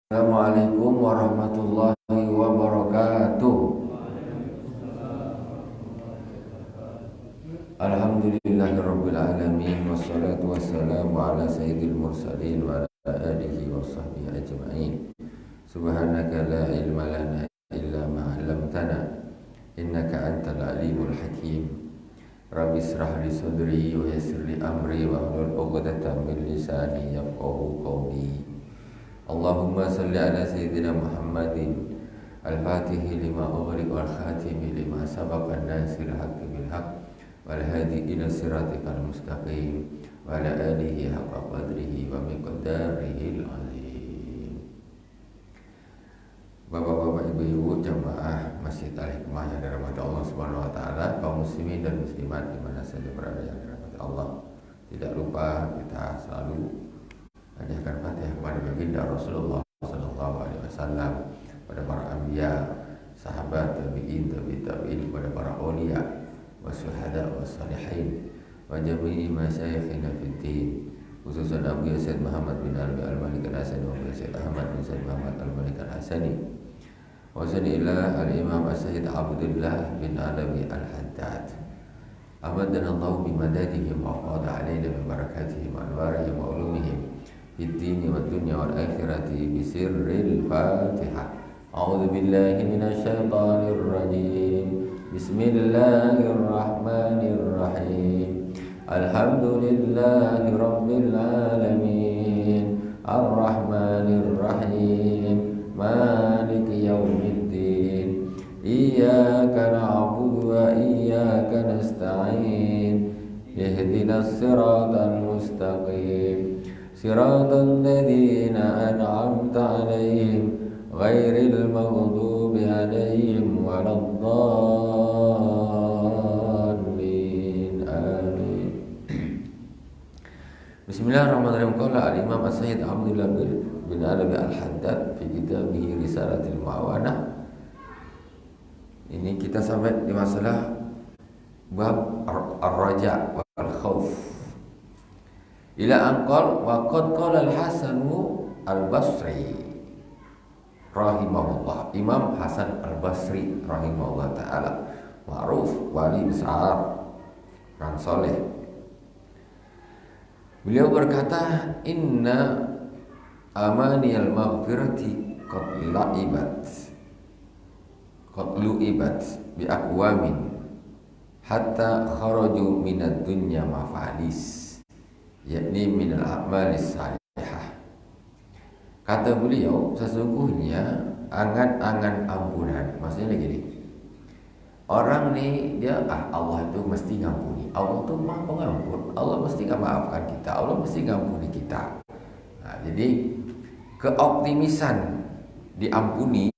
Assalamualaikum warahmatullahi wabarakatuh. Alhamdulillahirabbil alamin wassalatu wassalamu ala sayyidil mursalin wa ala alihi wa sahbihi ajma'in. Subhanaka la ilma lana illa ma 'allamtana innaka antal alimul hakim. Rabbi israh li sadri wa yassir li amri wa hlul 'uqdatam min lisani yafqahu qawli. Allahumma salli ala sayyidina Muhammadin al-fatihi lima ughliq wal khatimi lima sabaqa an-nasir haqqi bil haqq wal hadi ila siratikal mustaqim wa ala alihi haqqa qadrihi wa miqdarihi al-azim. Bapak-bapak, ibu-ibu jamaah Masjid Al-Hikmah yang dirahmati Allah Subhanahu wa taala, kaum muslimin dan muslimat di mana saja berada yang dirahmati Allah. Tidak lupa kita selalu hadiahkan Fatihah kepada baginda Rasulullah sallallahu alaihi wasallam, pada para anbiya, sahabat, tabi'in, tabi'in, kepada para auliya, wasyuhada, wassalihin, wa jami'i masyayikhina fid din, khususan Abu Said Muhammad bin Alwi Al-Malik Al-Hasani wa Abu Said Ahmad bin Said Muhammad Al-Malik Al-Hasani, wa ila al-Imam As-Sayyid Abdullah bin Alwi Al-Haddad. Amadana Allah bimadadihim wa qada alaina bi barakatihim wa anwarihim wa ulumihim fid dini wad dunya wal akhirati bi sirril Fatihah. A'udzu billahi minasy syaithanir rajim. Bismillahirrahmanirrahim. Alhamdulillahi rabbil alamin. Arrahmanir rahim. Maliki yaumiddin. Iyyaka na'budu wa iyyaka nasta'in. Ihdinas siratal mustaqim. Siratal ladzina an'amta 'alaihim ghairil maghdubi 'alaihim waladdallin. Amin. Bismillahirrahmanirrahim. Qala al-Imam As-Sayyid Abdullah bin Alwi Al-Haddad fi kitabih Risalatil Mu'awanah. Ini kita sampai di masalah bab ar-raja wal khauf. Ila anqal wa qad qala al-Hasanu al-Basri rahimahullah. Imam Hasan al-Basri rahimahullah ta'ala, ma'ruf, wali besar, orang soleh. Beliau berkata, inna amaniyal maghfirati qad lu'ibat bi aqwamin hatta kharaju minad dunya mafalis, yakni minal a'malis salihah. Kata beliau, sesungguhnya angan-angan ampunan, maksudnya gini, orang nih dia Allah itu mesti ngampuni, Allah tuh maha pengampun, Allah mesti maafkan kita, Allah mesti ngampuni kita. Nah, jadi keoptimisan diampuni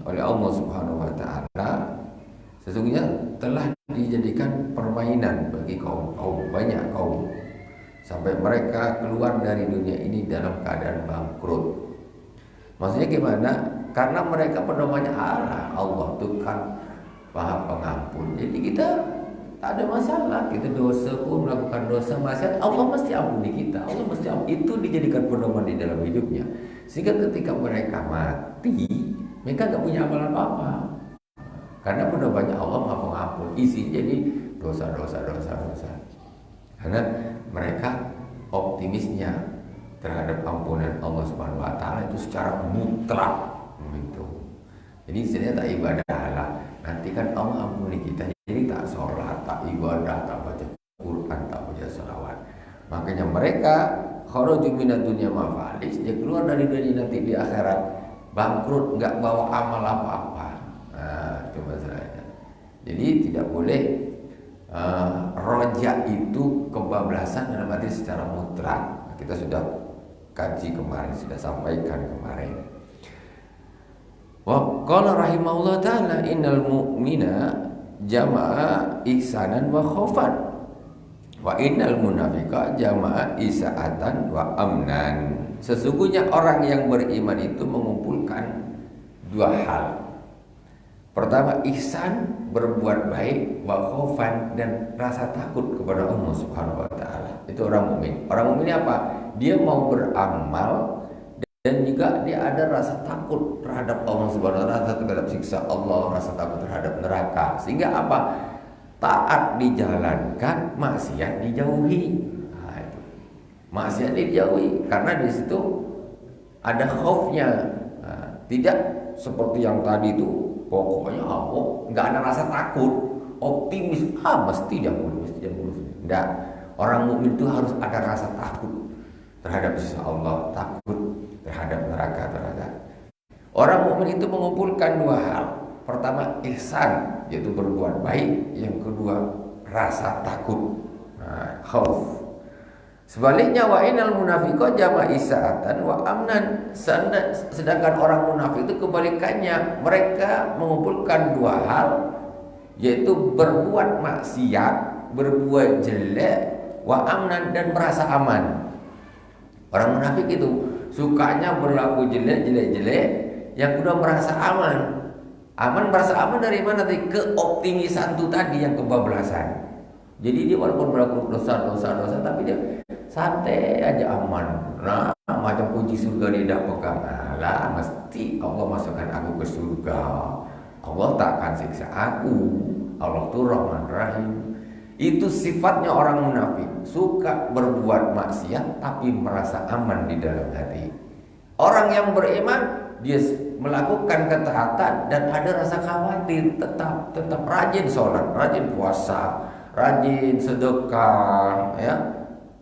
oleh Allah Subhanahu wa taala sesungguhnya telah dijadikan permainan bagi banyak kaum, sampai mereka keluar dari dunia ini dalam keadaan bangkrut. Maksudnya gimana? Karena mereka pedomannya Allah itu kan Maha Pengampun. Jadi kita tak ada masalah. Kita dosa pun, melakukan dosa, maksiat, Allah mesti ampuni kita. Allah mesti ampuni. Itu dijadikan pedoman di dalam hidupnya. Sehingga ketika mereka mati, mereka gak punya amalan apa-apa. Karena pedomannya Allah Maha Pengampun. Isi jadi dosa. Karena mereka optimisnya terhadap ampunan Allah Subhanahu wa taala itu secara mutlak gitu. Jadi istilahnya tak ibadah lah. Nanti kan Allah ampuni kita. Jadi tak sholat, tak ibadah, tak baca Quran, tak baca salawat. Makanya mereka kharaju minad dunya mafalis, dia keluar dari dunia nanti di akhirat bangkrut, enggak bawa amal apa-apa. Nah, itu masalahnya. Jadi tidak boleh roja itu kebablasan dalam arti secara mutlak. Kita sudah kaji kemarin, sudah sampaikan kemarin. Wa qala rahimahullah ta'ala innal mu'mina jama'a ihsanan wa khaufan wa innal munafiqa jama'a isaatan wa amnan. Sesungguhnya orang yang beriman itu mengumpulkan dua hal. Pertama, ihsan, berbuat baik, wa khaufan, dan rasa takut kepada Allah Subhanahu wa taala. Itu orang mukmin. Orang mukmin apa? Dia mau beramal Dan juga dia ada rasa takut terhadap Allah Subhanahu wa taala, rasa terhadap siksa Allah, rasa takut terhadap neraka. Sehingga apa? Taat dijalankan, maksiat dijauhi. Nah, itu. Maksiat dijauhi karena di situ ada khaufnya. Nah, tidak seperti yang tadi itu, pokoknya nggak ada rasa takut, optimis, mesti jangan mesti jangan. Enggak. Orang mukmin itu harus ada rasa takut terhadap siksa Allah, takut terhadap neraka terhadap. Orang mukmin itu mengumpulkan dua hal. Pertama, ihsan, yaitu berbuat baik. Yang kedua, rasa takut. Nah, khauf. Sebaliknya, wa innal munafiqa jama'a isaatan wa amnan. Sedangkan orang munafik itu kebalikannya. Mereka mengumpulkan dua hal, yaitu berbuat maksiat, berbuat jelek, wa amnan, dan merasa aman. Orang munafik itu sukanya berlaku jelek, yang kedua merasa aman. Merasa aman dari mana? Dari keoptimisan itu tadi, yang kebablasan. Jadi dia walaupun berlaku dosa, tapi dia santai aja, aman. Nah, macam kunci surga dia dah pegang. Alah, mesti Allah masukkan aku ke surga. Allah tak akan siksa aku. Allah tuh Rahman Rahim. Itu sifatnya orang munafik, suka berbuat maksiat tapi merasa aman di dalam hati. Orang yang beriman, dia melakukan ketaatan dan ada rasa khawatir, tetap rajin sholat, rajin puasa, rajin sedekah, ya.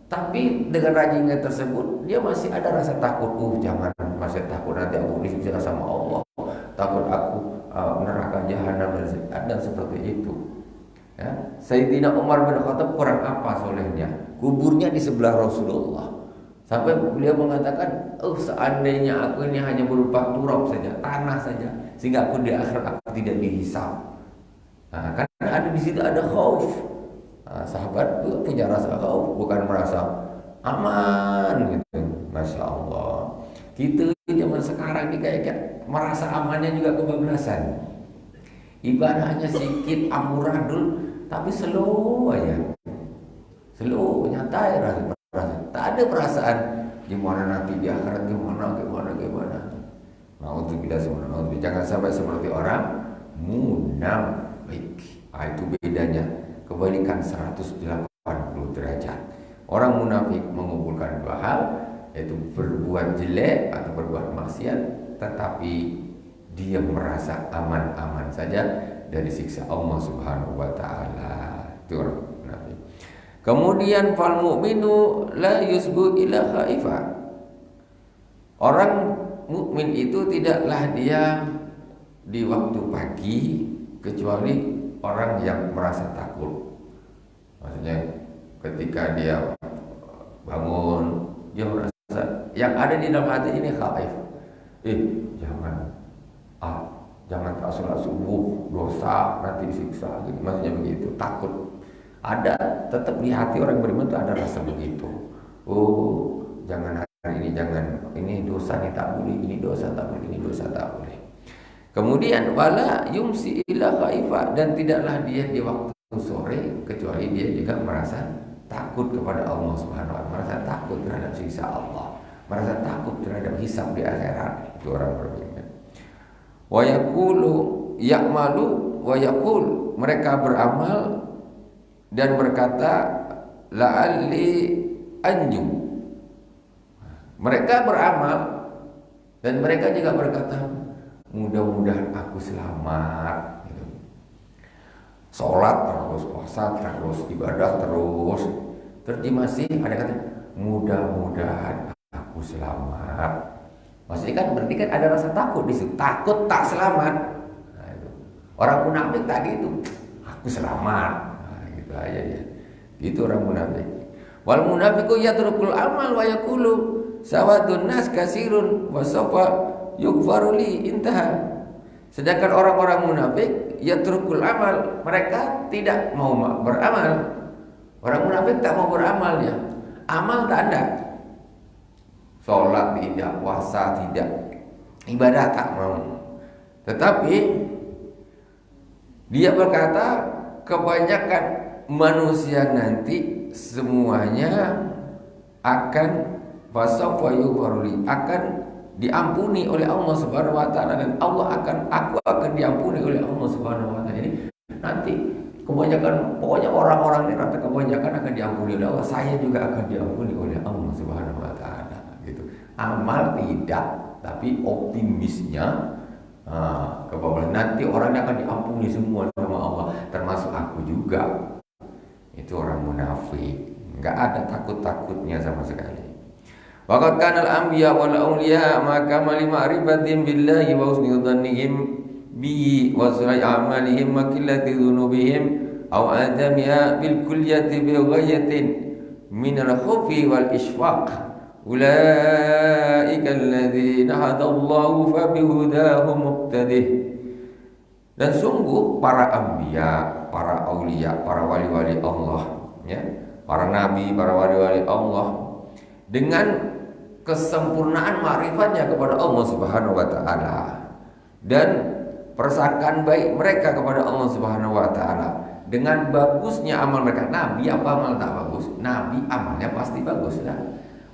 Tapi dengan rajinnya tersebut, dia masih ada rasa takut. Jangan, masih takut nanti aku disiksa sama Allah, takut aku neraka jahanam dan seperti itu. Ya. Sayyidina Umar bin Khattab kurang apa solehnya? Kuburnya di sebelah Rasulullah. Sampai beliau mengatakan, seandainya aku ini hanya berupa turab saja, tanah saja, sehingga aku di akhirat aku tidak dihisab. Nah, karena ada di situ ada khauf. Nah, sahabat itu punya rasa khauf, bukan merasa aman gitu. Masya Allah. Kita zaman sekarang ini kayak merasa amannya juga kebablasan. Ibadahnya sedikit amburadul, tapi slow aja, slow, nyantai rasa. Tak ada perasaan gimana nanti di akhirat, gimana. Nah, untuk kita semua, jangan sampai seperti orang munafik. Itu bedanya, kebalikan 180 derajat. Orang munafik mengumpulkan dua hal, yaitu berbuat jelek atau berbuat maksiat, tetapi dia merasa aman-aman saja dari siksa Allah Subhanahu wa taala. Itu orang munafik. Kemudian fal mu'minu la yusbu ila khaifa. Orang mukmin itu tidaklah dia di waktu pagi kecuali orang yang merasa takut. Maksudnya ketika dia bangun, dia merasa yang ada di dalam hati ini khaif. Jangan tak sholat subuh, dosa nanti disiksa gitu. Maksudnya begitu, takut. Ada, tetap di hati orang beriman itu ada rasa begitu. Jangan hari ini, jangan ini dosa ini tak boleh, ini dosa tak boleh, ini dosa tak boleh. Kemudian wala yumsi ila khaifa, dan tidaklah dia di waktu sore kecuali dia juga merasa takut kepada Allah Subhanahu wa taala, merasa takut terhadap siksa Allah, merasa takut terhadap hisab di akhirat. Itu orang beriman. Wa yaqulu ya'malu wa yaqul, mereka beramal dan berkata la'alli anju. Mereka beramal dan mereka juga berkata mudah-mudahan aku selamat gitu. Sholat terus, puasa terus, ibadah terus masih ada kata mudah-mudahan aku selamat. Maksudnya kan berarti kan ada rasa takut di situ, takut tak selamat. Nah, itu. Orang munafik tadi itu aku selamat. Nah, gitu aja ya. Gitu orang munafik. Wal munafiqu yatrukul amal wa yaqulu sawadun nas kasirun wa sawfa yughfaru li, intaha. Sedangkan orang-orang munafik yatrukul amal, mereka tidak mau beramal. Orang munafik tak mau beramal ya. Amal tak ada. Sholat tidak, puasa tidak, ibadah tak mau. Tetapi dia berkata kebanyakan manusia nanti semuanya akan akan diampuni oleh Allah Subhanahu wa taala, dan aku akan diampuni oleh Allah Subhanahu wa taala. Jadi nanti kebanyakan, pokoknya orang-orang ini rata kebanyakan akan diampuni oleh Allah. Saya juga akan diampuni oleh Allah Subhanahu wa taala gitu. Amal tidak, tapi optimisnya kebawahan nanti orang akan diampuni semua sama Allah, termasuk aku juga. Itu orang munafik, enggak ada takut-takutnya sama sekali. Waqad kana al-anbiya wal awliya ma kama li ma'rifatin billahi wa husni dhannihim bihi wa su'i a'malihim wa qillati dhunubihim aw adamiha bil kulliyati bi ghayatin min al-khawfi wal ishfaq. Ulaika alladhina hadallahu fa bihudahum muqtadih. Dan sungguh para anbiya, para aulia, para wali-wali Allah, ya, para nabi, para wali-wali Allah, dengan kesempurnaan ma'rifatnya kepada Allah Subhanahu wa taala dan persangkaan baik mereka kepada Allah Subhanahu wa taala, dengan bagusnya amal mereka. Nabi apa amal tak bagus? Nabi amalnya pasti bagus lah.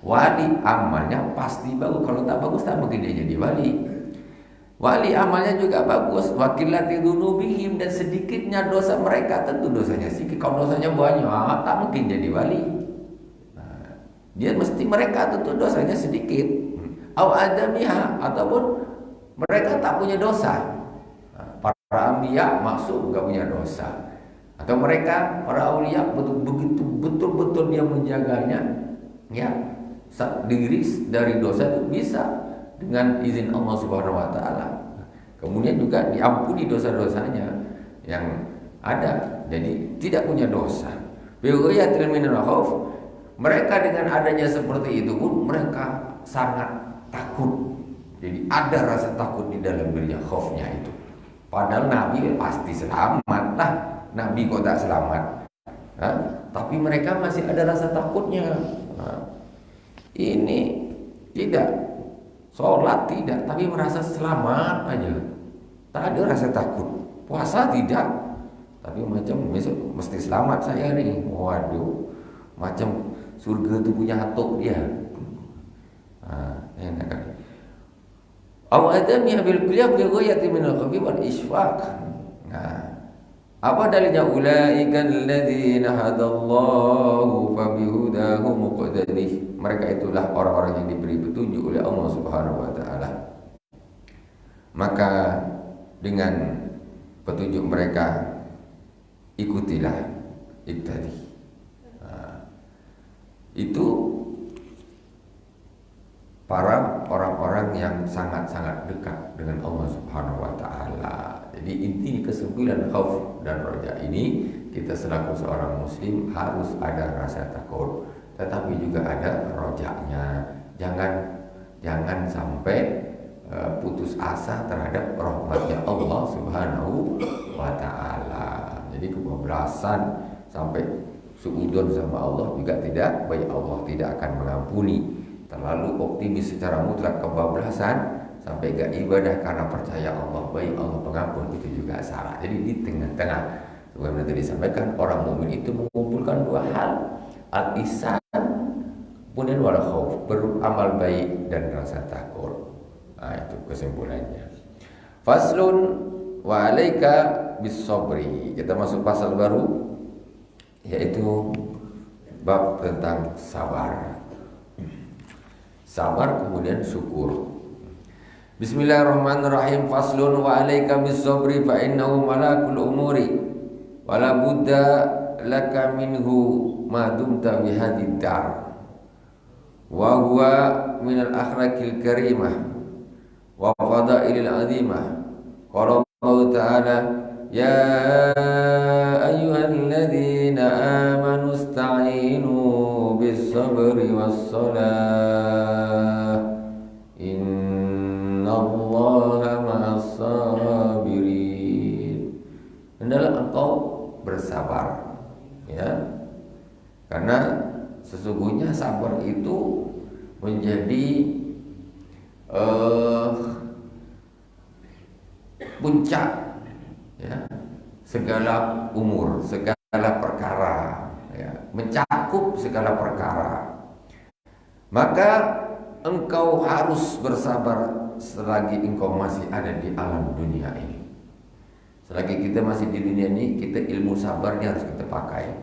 Wali amalnya pasti bagus. Kalau tak bagus tak mungkin dia jadi wali. Wali amalnya juga bagus. Wakilati dzunubihim, dan sedikitnya dosa mereka. Tentu dosanya sedikit. Kalau dosanya banyak tak mungkin jadi wali. Dia mesti, mereka tentu dosanya sedikit. Aw adamiha, ataupun mereka tak punya dosa. Para anbiya maksud enggak punya dosa. Atau mereka para aulia betul-betul dia menjaganya, ya, diri dari dosa itu bisa dengan izin Allah Subhanahu wa taala. Kemudian juga diampuni dosa-dosanya yang ada. Jadi tidak punya dosa. Bi'ghayatil minal khauf. Mereka dengan adanya seperti itu pun mereka sangat takut. Jadi ada rasa takut di dalam dirinya, khaufnya itu. Padahal Nabi pasti selamat lah. Nabi kok tak selamat? Tapi mereka masih ada rasa takutnya. Ini tidak, sholat tidak, tapi merasa selamat aja. Tak ada rasa takut. Puasa tidak, tapi macam besok mesti selamat saya nih. Waduh, macam surga itu punya hatuk dia. Enak kan? Aw adami bil qiyam bi ghayati min al-khafi wal isfaq. Apa dalilnya? Ulaika alladzina hadallahu fa bihudahu muqtadih. Mereka itulah orang-orang yang diberi petunjuk oleh Allah Subhanahu wa taala. Maka dengan petunjuk mereka ikutilah, iktadi. Itu para orang-orang yang sangat-sangat dekat dengan Allah Subhanahu wa taala. Jadi inti kesimpulan khauf dan roja ini, kita selaku seorang muslim harus ada rasa takut, tetapi juga ada rojanya. Jangan sampai putus asa terhadap rahmatnya Allah Subhanahu wa taala. Jadi kebablasan sampai suudon sama Allah juga tidak baik. Allah tidak akan mengampuni. Terlalu optimis secara mutlak kebablasan sampai gak ibadah karena percaya Allah baik, Allah pengampun, itu juga salah. Jadi di tengah-tengah, sebagaimana tadi disampaikan, orang mukmin itu mengumpulkan dua hal, al-ihsan kemudian wal khauf, beramal baik dan rasa takut. Itu kesimpulannya. Faslun wa alaika bis sabri. Kita masuk pasal baru, yaitu bab tentang sabar. Sabar kemudian syukur. Bismillahirrahmanirrahim. Faslun wa alaika bis sabri fa innahu malakul umuri wa la budda laka minhu ma dumta bi hadid dar wa huwa min al akhlaqil karimah wa fadailil azimah. Qala Allah ta'ala, ya ayyuhalladzina amanu ista'inu bis sabri was salah innallaha ma'as sabirin. Hendaklah engkau bersabar, ya, karena sesungguhnya sabar itu menjadi puncak, ya, segala umur, segala perkara, ya, mencakup segala perkara. Maka engkau harus bersabar selagi engkau masih ada di alam dunia ini. Selagi kita masih di dunia ini, kita ilmu sabarnya harus kita pakai.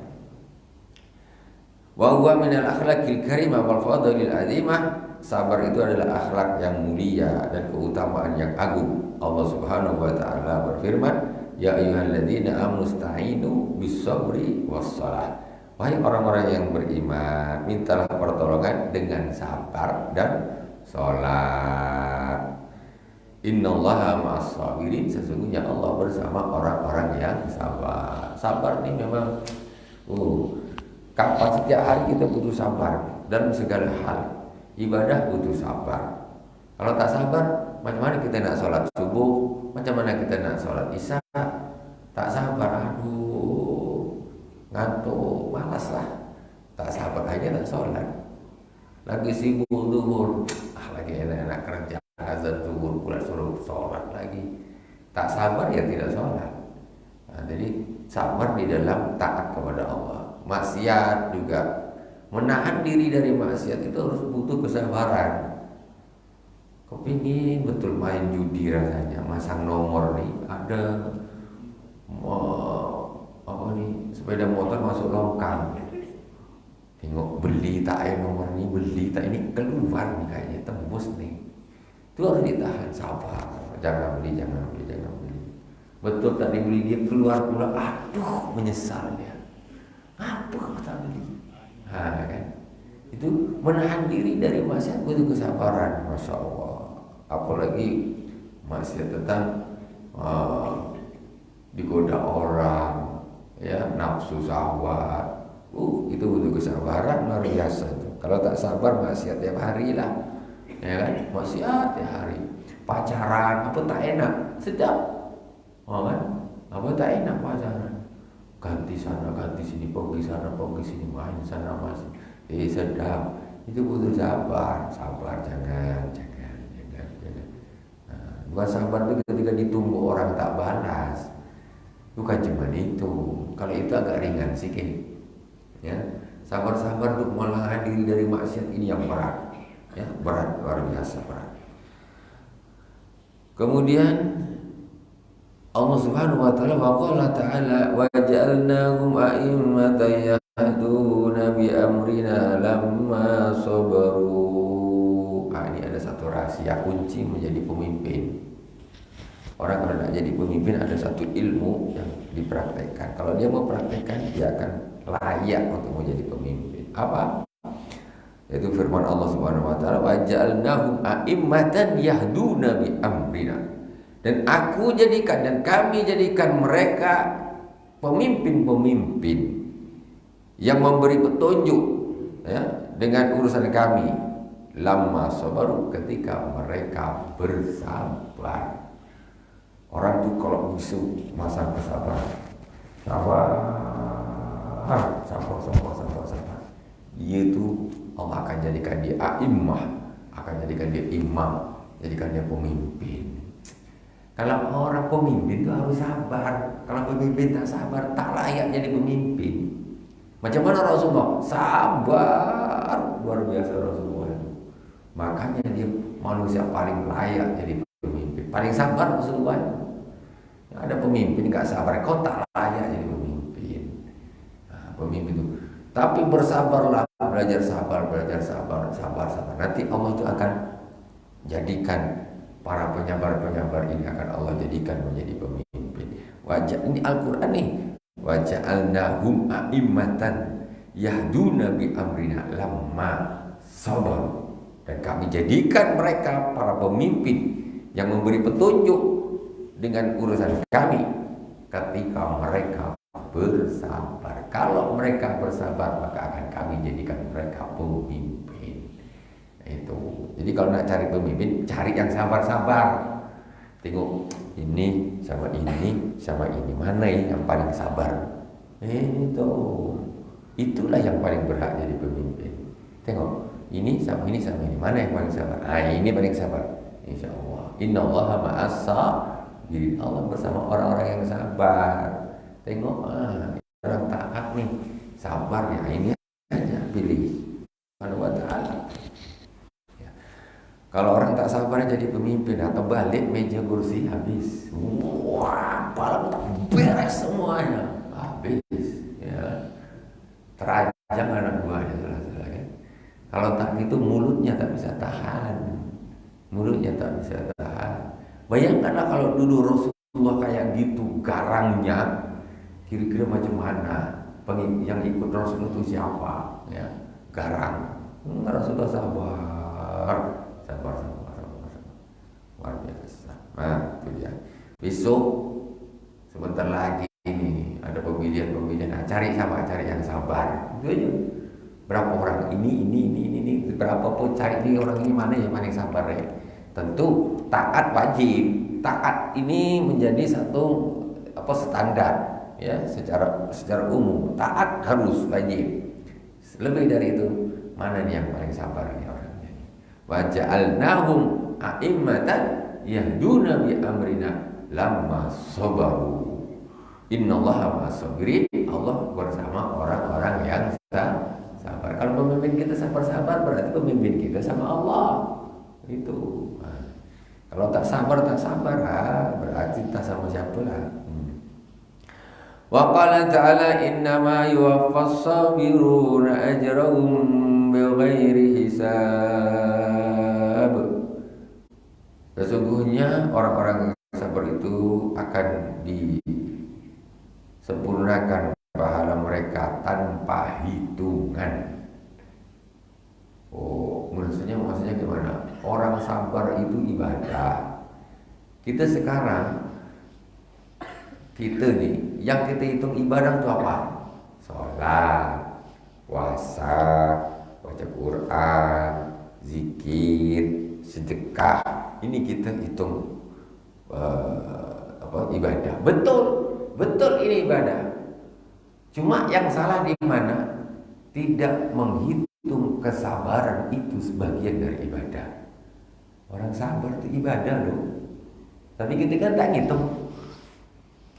Wa huwa minal akhlaqil karimah wal fadlil azimah. Sabar itu adalah akhlak yang mulia dan keutamaan yang agung. Allah Subhanahu wa taala berfirman, "Ya ayyuhalladzina amanu ista'inu bis-sabri was-shalah." Wahai orang-orang yang beriman, mintalah pertolongan dengan sabar dan salat. Innallaha ma'as sabirin, sesungguhnya Allah bersama orang-orang yang sabar. Sabar ini memang kapan setiap hari kita butuh sabar dalam segala hal. Ibadah butuh sabar. Kalau tak sabar, macam mana kita nak sholat subuh, macam mana kita nak sholat isya? Tak sabar, aduh, ngantuk, malas lah. Tak sabar aja tak sholat. Lagi sibuk zuhur, lagi enak-enak kerja, azan zuhur pula suruh sholat lagi. Tak sabar ya tidak sholat. Nah, jadi sabar di dalam taat kepada Allah. Maksiat juga, menahan diri dari maksiat itu harus butuh kesabaran. Kepingin betul main judi rasanya, masang nomor nih, ada apa nih, sepeda motor masuk longkang. Tengok beli tak nomor ini, beli tak ini keluar nih kayaknya, tembus nih. Itu harus ditahan, sabar. Jangan beli, jangan beli, jangan beli. Betul tak dibeli, dia keluar pula, aduh menyesal dia. Apa tak beli? Nah, kan? Itu menahan diri dari maksiat butuh kesabaran, masya Allah. Apalagi maksiat tentang digoda orang, ya nafsu syahwat. Itu butuh kesabaran luar biasa tuh. Kalau tak sabar maksiat tiap hari lah, ya kan? Maksiat tiap hari. Pacaran apa tak enak, sedap, kan? Apa tak enak pacaran? Ganti sana, ganti sini, pergi sana, pergi sini, main sana masih, sedap. Itu butuh sabar, sabar jangan. Nah, bukan sabar itu ketika ditunggu orang tak balas, bukan cuma itu. Kalau itu agak ringan sikit. Ya, sabar-sabar untuk menahan diri dari maksiat ini yang berat, ya berat, luar biasa berat. Kemudian Allah Subhanahu wa taala waqala ta'ala wa ja'alnahum a'immatan yahduna bi amrina lamma sabaru. Ini ada satu rahasia kunci menjadi pemimpin. Orang kalau nak jadi pemimpin ada satu ilmu yang dipraktekkan. Kalau dia mau praktekkan, dia akan layak untuk menjadi pemimpin. Apa? Yaitu firman Allah Subhanahu wa taala, "Wa ja'alnahum a'immatan yahduna bi amrina." Dan aku jadikan dan kami jadikan mereka pemimpin-pemimpin yang memberi petunjuk, ya, dengan urusan kami. Lamma sabaru, ketika mereka bersabar. Orang tuh kalau musuh masa bersabar, sabar. Dia itu Allah akan jadikan dia a'immah, akan jadikan dia imam, jadikan dia pemimpin. Kalau orang pemimpin itu harus sabar. Kalau pemimpin tak sabar, tak layak jadi pemimpin. Macam mana Rasulullah? Sabar, luar biasa Rasulullah. Makanya dia manusia paling layak jadi pemimpin, paling sabar Rasulullah. Ada pemimpin gak sabar, kau tak layak jadi pemimpin. Nah, pemimpin itu. Tapi bersabarlah, belajar sabar. Nanti Allah itu akan jadikan para penyabar ini akan Allah jadikan menjadi pemimpin. Ini Al-Quran nih. Wa ja'alnahum a'immatan yahduna bi amrina lamma sabar. Dan kami jadikan mereka para pemimpin yang memberi petunjuk dengan urusan kami ketika mereka bersabar. Kalau mereka bersabar, maka akan kami jadikan mereka pemimpin. Itu. Jadi kalau nak cari pemimpin, cari yang sabar-sabar. Tengok ini sama ini mana yang paling sabar. Itulah yang paling berhak jadi pemimpin. Tengok ini sama ini mana yang paling sabar. Ini paling sabar. Insyaallah. Innallaha ma'as sabirin. Allah bersama orang-orang yang sabar. Tengok orang taat nih, sabar ya, ini aja pilih Subhanahu wa ta'ala. bagaimana jadi pemimpin atau balik meja kursi habis. Wah, malam beres semuanya. Habis ya. Terajang anak buahnya salah-salah kan. Kalau tak gitu mulutnya tak bisa tahan. Mulutnya tak bisa tahan. Bayangkanlah kalau dulu Rasulullah kayak gitu garangnya, kira-kira macam mana yang ikut Rasul itu siapa ya? Garang. Rasulullah sabar, luar biasa. Nah, itu dia. Besok sebentar lagi ini ada pemilihan. Nah, cari yang sabar. Itu aja. Berapa orang ini berapa pun cari ini orang ini mana yang paling sabar ya. Tentu taat wajib. Taat ini menjadi satu standar ya secara umum. Taat harus wajib. Lebih dari itu, mana nih yang paling sabar nih orangnya? Wa ja'alnahum a'immatan yahduna bi amrina lamma sabaru. Innallaha ma'as-sabirin. Allah bersama orang-orang yang sabar. Kalau pemimpin kita sabar-sabar, berarti pemimpin kita sama Allah. Itu. Nah, kalau tak sabar, berarti tak sama siapa lah. Wa qala ta'ala innama yuwaffas sabiruna ajrahum bighairi hisab. Sesungguhnya orang-orang yang sabar itu akan disempurnakan pahala mereka tanpa hitungan. Oh, maksudnya gimana? Orang sabar itu ibadah. Kita nih, yang kita hitung ibadah itu apa? Sholat, puasa, baca Quran, zikir, sedekah. Ini kita hitung ibadah. Betul ini ibadah. Cuma yang salah di mana? Tidak menghitung kesabaran itu sebagian dari ibadah. Orang sabar itu ibadah loh. Tapi kita kan tak ngitung.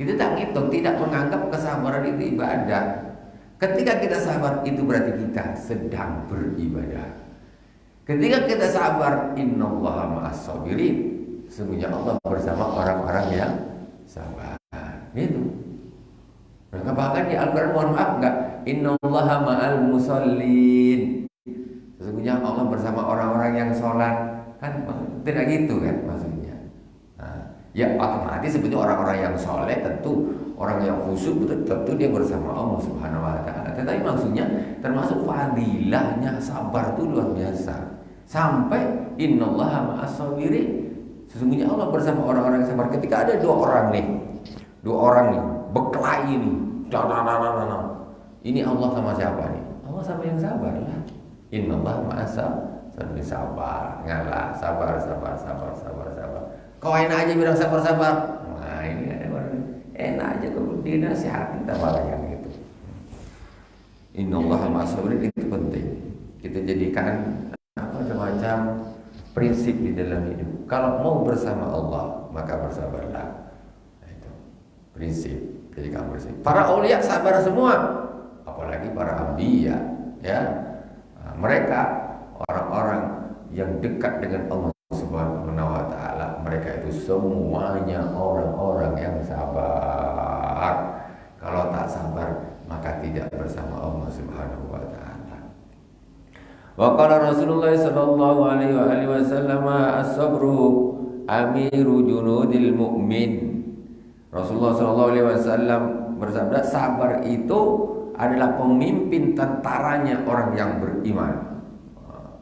Kita tak ngitung, tidak menganggap kesabaran itu ibadah. Ketika kita sabar, itu berarti kita sedang beribadah. Ketika kita sabar, innallaha ma'as-sabirin. Sesungguhnya Allah bersama orang-orang yang sabar. Gitu. Nah, bahkan di Al-Quran, mohon maaf enggak, innallaha ma'al musallin. Sesungguhnya Allah bersama orang-orang yang sholat. Kan tidak gitu kan maksudnya. Ya otomatis sebetulnya orang-orang yang soleh tentu orang yang khusyuk tentu dia bersama Allah Subhanahu wa taala. Tetapi maksudnya termasuk fadilahnya sabar itu luar biasa. Sampai innallaha ma'as-sabirin. Sesungguhnya Allah bersama orang-orang yang sabar. Ketika ada dua orang nih berkelahi nih. Ini Allah sama siapa nih? Allah sama yang sabar lah. Innallaha ma'as-sabirin, sabar, ngalah, sabar. Kau enak aja bilang sabar. Nah ini ada orang enak aja kemudian nasihatin tambah yang gitu. Innallaha ma'as-sabirin itu penting. Kita jadikan macam-macam prinsip di dalam hidup. Kalau mau bersama Allah maka bersabarlah. Nah, itu prinsip. Jadi kamu bersih. Para aulia sabar semua, apalagi para anbiya ya. Nah, mereka orang-orang yang dekat dengan Allah Subhanahu wa taala, mereka itu semuanya orang-orang yang sabar. Kalau tak sabar maka tidak bersama Allah Subhanahu wa taala. Wa qala Rasulullah sallallahu alaihi wasallam as-sabru amiru junudil mu'min. Rasulullah sallallahu alaihi wasallam bersabda, sabar itu adalah pemimpin tentaranya orang yang beriman.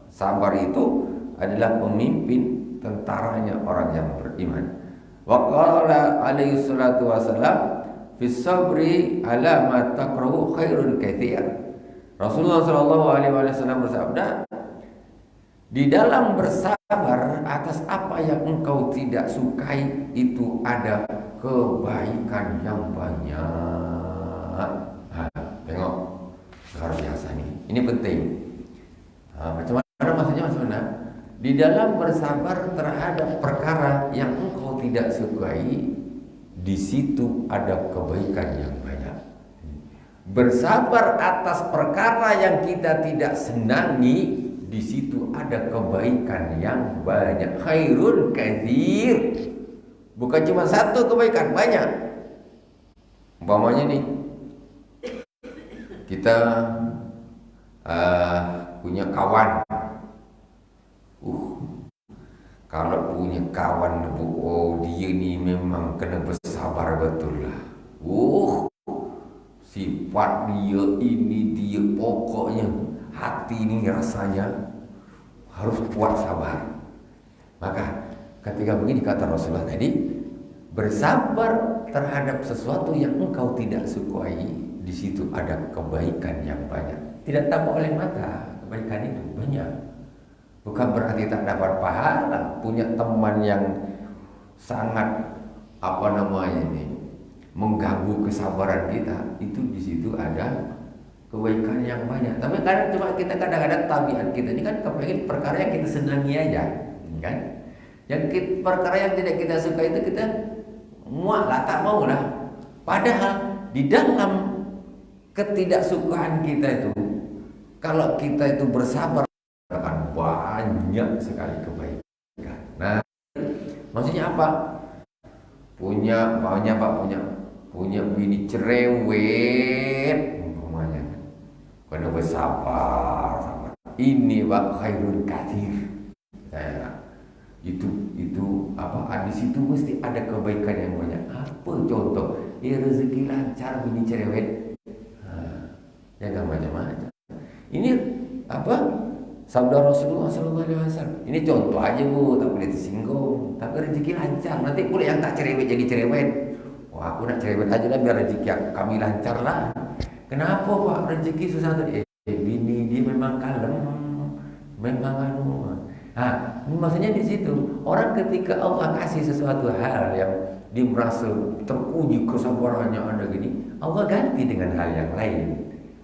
Sabar itu adalah pemimpin tentaranya orang yang beriman. Wa qala alaihi salatu wasallam fi sabri ala ma takrahu khairun katsir. Rasulullah sallallahu alaihi wasallam bersabda, di dalam bersabar atas apa yang engkau tidak sukai itu ada kebaikan yang banyak. Tengok, luar biasa nih. Ini penting. Macam mana maksudnya di dalam bersabar terhadap perkara yang engkau tidak sukai, di situ ada kebaikan yang banyak. Bersabar atas perkara yang kita tidak senangi, di situ ada kebaikan yang banyak. Khairun katsir. Bukan cuma satu kebaikan, banyak. Umpamanya nih, kita punya kawan. Kalau punya kawan, dia nih memang kena bersabar betul lah. Sifat dia ini, dia pokoknya hati ini rasanya harus kuat sabar. Maka ketika begini kata Rasulullah tadi, bersabar terhadap sesuatu yang engkau tidak sukai, di situ ada kebaikan yang banyak. Tidak tampak oleh mata, kebaikan itu banyak. Bukan berarti tak dapat pahala. Punya teman yang sangat mengganggu kesabaran kita, itu di situ ada kebaikan yang banyak. Tapi kadang cuma kita kadang-kadang tabiat kita ini kan kepengen perkara yang kita senangi aja, kan? Perkara yang tidak kita suka itu kita muak lah, tak mau lah. Padahal di dalam ketidaksukaan kita itu, kalau kita itu bersabar, akan banyak sekali kebaikan. Nah, maksudnya apa? Punya bini cerewet, umpamanya, karena bersabar. Ini Pak khairun katsir. Itu di situ mesti ada kebaikan yang banyak. Apa contoh? Rezeki lancar, bini cerewet. Jangan macam-macam. Ini sabda Rasulullah SAW. Ini contoh aja Bu, tak boleh tersinggung. Tapi rezeki lancar, nanti pula yang tak cerewet jadi cerewet. Wah, aku nak cerewet aja lah biar rezeki kami lancar lah. Kenapa Pak rezeki susah tadi? Bini dia memang kalem, memang maksudnya di situ orang ketika Allah kasih sesuatu hal yang dia merasa teruji kesabarannya ada gini, Allah ganti dengan hal yang lain.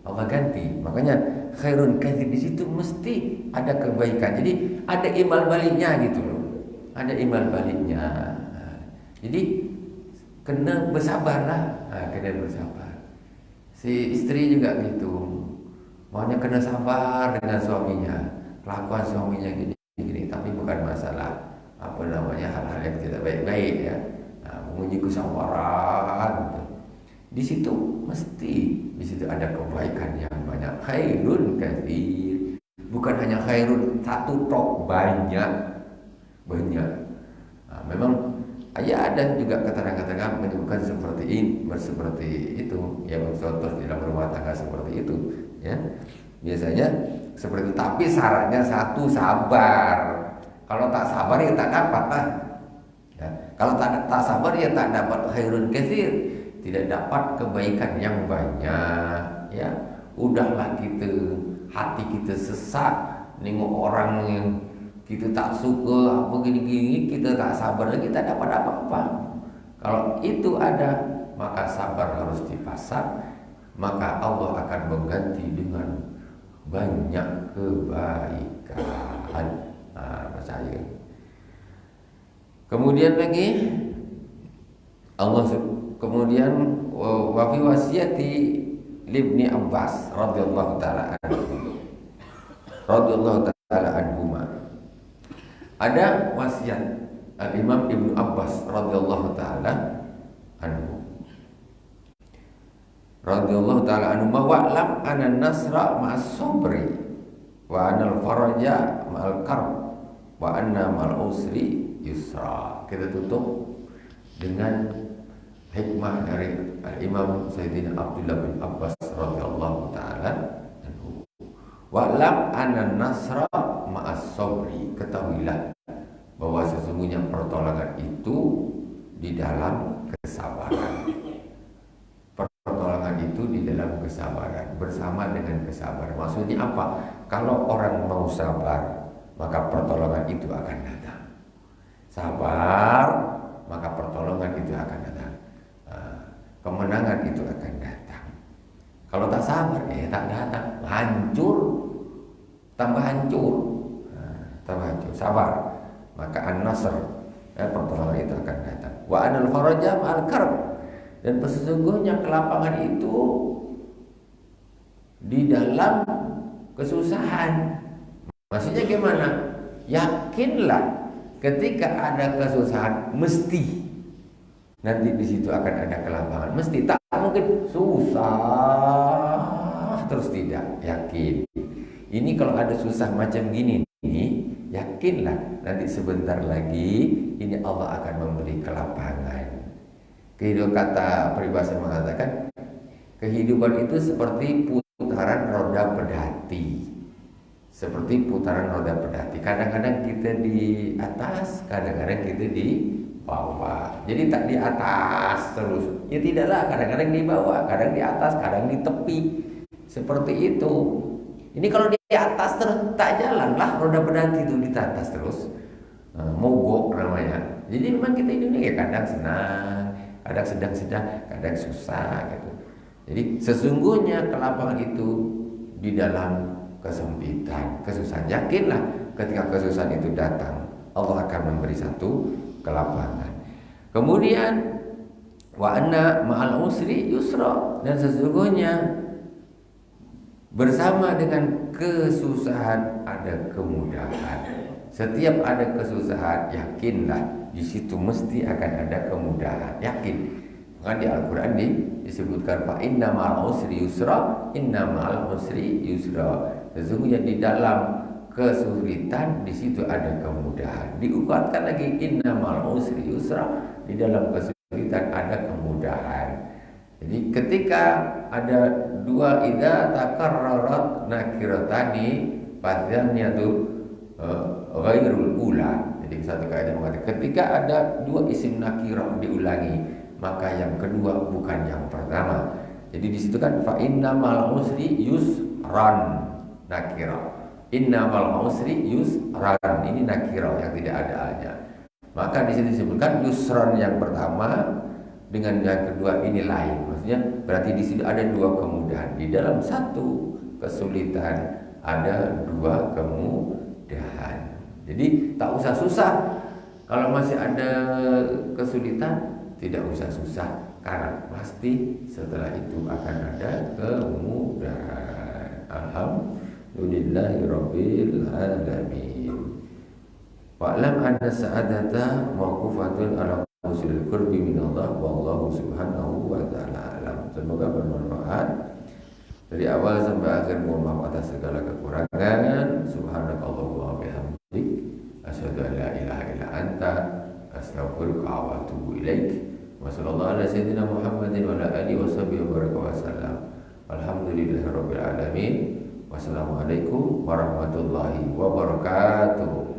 Allah ganti. Makanya khairun katsir di situ mesti ada kebaikan. Jadi ada imbal baliknya gitu loh. Ada imbal baliknya. Jadi kena bersabarlah. Kena bersabar. Si istri juga gitu. Maunya kena sabar dengan suaminya. Kelakuan suaminya gini, tapi bukan masalah hal-hal yang tidak baik-baik ya. Menguji kesabaran. Di situ ada kebaikan yang banyak. Khairun katsir. Bukan hanya khairun satu tok, banyak. Memang ada juga kata-kata menyebutkan seperti itu. Ya, contoh di dalam rumah tangga seperti itu. Ya, biasanya seperti itu. Tapi syaratnya satu, sabar. Kalau tak sabar ya tak dapat lah. Ya, kalau tak sabar ya tak dapat khairun katsir. Tidak dapat kebaikan yang banyak. Ya, udahlah hati kita sesak nengok orang yang kita tak suka gini-gini, kita tak sabar lagi, tak dapat apa-apa. Kalau itu ada, maka sabar harus dipasang, maka Allah akan mengganti dengan banyak kebaikan. Percaya. Kemudian lagi wa fi wasiyati Ibni Abbas radhiyallahu taala anhuma. Ada wasiat Al-Imam Ibnu Abbas radhiyallahu taala anhu. Radhiyallahu taala anhu, wa'lam anna nasra ma'as sabri wa anal faraja ma'al karb wa anna ma'al usri yusra. Kita tutup dengan hikmah dari Al-Imam Sayyidina Abdullah bin Abbas radhiyallahu taala anhu. Wa'lam anna nasra ma'as sabri. Ketahuilah bahwa sesungguhnya pertolongan itu di dalam kesabaran. Pertolongan itu di dalam kesabaran, bersama dengan kesabaran. Maksudnya apa? Kalau orang mau sabar, maka pertolongan itu akan datang. Sabar, maka pertolongan itu akan datang. Kemenangan itu akan datang. Kalau tak sabar, tak datang. Hancur, tambah hancur. Sabar, maka an-nasr, pertolongan itu akan datang. Wa anal faraja ma'al karb. Dan sesungguhnya kelapangan itu di dalam kesusahan. Maksudnya gimana? Yakinlah ketika ada kesusahan mesti nanti di situ akan ada kelapangan. Mesti, tak mungkin susah terus, tidak, yakin. Ini kalau ada susah macam gini nih, yakinlah nanti sebentar lagi ini Allah akan memberi kelapangan. Kehidupan, kata peribahasa mengatakan, kehidupan itu seperti putaran roda pedati. Seperti putaran roda pedati. Kadang-kadang kita di atas, kadang-kadang kita di bawah. Jadi tak di atas terus. Ya tidaklah, kadang-kadang di bawah, kadang di atas, kadang di tepi. Seperti itu. Ini kalau di atas terus tak jalanlah roda pedati itu, di atas terus. Mogok namanya. Jadi memang kita ini ya kadang senang, kadang sedang-sedang, kadang susah gitu. Jadi sesungguhnya kelapangan itu di dalam kesempitan, kesusahan. Yakinlah ketika kesusahan itu datang, Allah akan memberi satu kelapangan. Kemudian wa anna ma'al usri yusra, dan sesungguhnya bersama dengan kesusahan ada kemudahan. Setiap ada kesusahan, yakinlah di situ mesti akan ada kemudahan. Yakin. Maka di Al-Quran disebutkan fa inna ma'al usri yusra, inna ma'al usri yusra. Sesungguhnya di dalam kesulitan di situ ada kemudahan. Diucapkan lagi inna ma'al usri yusra, di dalam kesulitan ada kemudahan. Jadi ketika ada dua idza takarrarat nakiratani fadzannya itu ghairul ula. Jadi satu kaidah mengatakan ketika ada dua isim nakirah diulangi, maka yang kedua bukan yang pertama. Jadi di situ kan fa innamal usri yusran, nakirah. Innamal usri yusran, ini nakirah yang tidak ada alnya. Maka di sini disebutkan yusran yang pertama dengan yang kedua ini lain. Maksudnya berarti di sini ada dua kemudahan. Di dalam satu kesulitan ada dua kemudahan. Jadi tak usah susah. Kalau masih ada kesulitan, tidak usah susah, karena pasti setelah itu akan ada kemudahan. Alhamdulillahirabbil alamin. Wa'lam anna sa'adata mauqufatun ala usul qurbi minallah wallahu subhanahu wa ta'ala alam. Semoga bermanfaat dari awal sampai akhir. Mohon maaf atas segala kekurangan. Subhanakallahumma wa bihamdik, asyhadu an la ilaha illa anta, astaghfiruka wa atubu ilaik. Wa sallallahu ala sayyidina Muhammadin wa ala alihi washabihi wa baraka wa sallam. Alhamdulillahirabbil alamin. Wassalamualaikum warahmatullahi wabarakatuh.